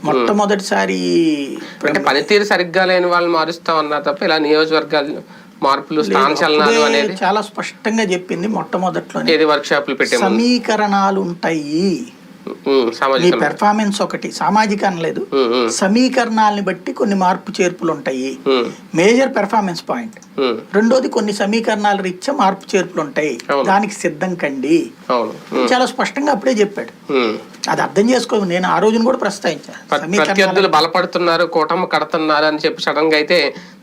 మొట్టమొదటిసారి అంటే పనితీరు సరిగ్గా లేని వాళ్ళు మారుస్తా ఉన్నారు తప్ప ఇలా నియోజకవర్గాలు మార్పులు స్థాన చలనాలు అనేది చాలా స్పష్టంగా చెప్పింది. మొట్టమొదట్లోనే ఏది వర్క్ షాపులు పెట్టే సమీకరణాలు ఉంటాయి. మీ పెర్ఫార్మెన్స్ ఒకటి సామాజిక అనలేదు, సమీకరణాలని బట్టి కొన్ని మార్పు చేర్పులు ఉంటాయి. Major performance point. రెండోది కొన్ని సమీకరణాల రీత్యా మార్పు చేర్పులు ఉంటాయి, దానికి సిద్ధం కండి. చాలా స్పష్టంగా అప్పుడే చెప్పాడు. అది అర్థం చేసుకో. నేను ఆ రోజున కూడా ప్రస్తావించాను. ప్రత్యర్థులు బలపడుతున్నారు, కూటమి కడుతున్నారు అని చెప్పి సడన్ గా అయితే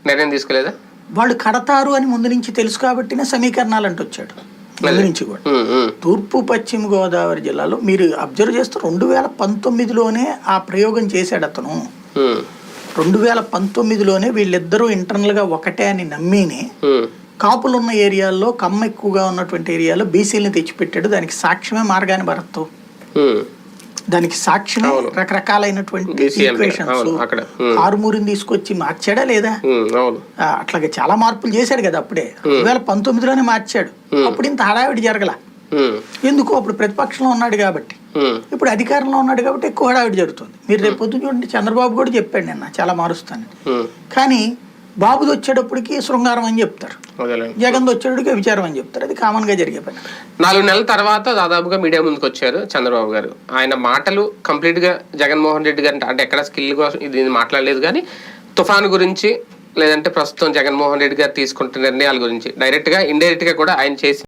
నిర్ణయం తీసుకోలేదా? వాళ్ళు కడతారు అని ముందు నుంచి తెలుసు కాబట్టినే సమీకరణాలు అంటూ వచ్చాడు. ముందు నుంచి కూడా తూర్పు పశ్చిమ గోదావరి జిల్లాలో మీరు అబ్జర్వ్ చేస్తే 2019లోనే ఆ ప్రయోగం చేశాడు అతను. 2019లోనే వీళ్ళిద్దరూ ఇంటర్నల్ గా ఒకటే అని నమ్మినే కాపులు ఉన్న ఏరియాల్లో, కమ్మ ఎక్కువగా ఉన్నటువంటి ఏరియాలో బీసీలని తెచ్చిపెట్టాడు. దానికి సాక్ష్యమే మార్గాని భరత్. దానికి సాక్ష్యమే రకరకాలైనటువంటి ఈక్వేషన్స్. ఆరుమూరిని తీసుకొచ్చి మార్చాడా లేదా? అట్లాగే చాలా మార్పులు చేశాడు కదా అప్పుడే. 2019లోనే మార్చాడు. అప్పుడు ఇంత హడావిడి జరగల. ఎందుకు? అప్పుడు ప్రతిపక్షంలో ఉన్నాడు కాబట్టి. ఇప్పుడు అధికారంలో ఉన్నాడు కాబట్టి ఎక్కువ హడావిడి జరుగుతుంది. మీరు రేపు పొద్దున చూడండి, చంద్రబాబు కూడా చెప్పాడు నిన్న చాలా మారుస్తాను. కానీ బాబుది వచ్చేటప్పటికి శృంగారం అని చెప్తారు, జగన్ వచ్చేటప్పటికి విచారం అని చెప్తారు. అది కామన్ గా జరిగే పని. 4 నెలల తర్వాత దాదాపుగా మీడియా ముందుకు వచ్చారు చంద్రబాబు గారు. ఆయన మాటలు కంప్లీట్ గా జగన్మోహన్ రెడ్డి గారు అంటే ఎక్కడ స్కిల్ కోసం ఇది మాట్లాడలేదు, కానీ తుఫాను గురించి లేదంటే ప్రస్తుతం జగన్మోహన్ రెడ్డి గారు తీసుకుంటున్న నిర్ణయాల గురించి డైరెక్ట్ గా ఇండైరెక్ట్ గా కూడా ఆయన చేసి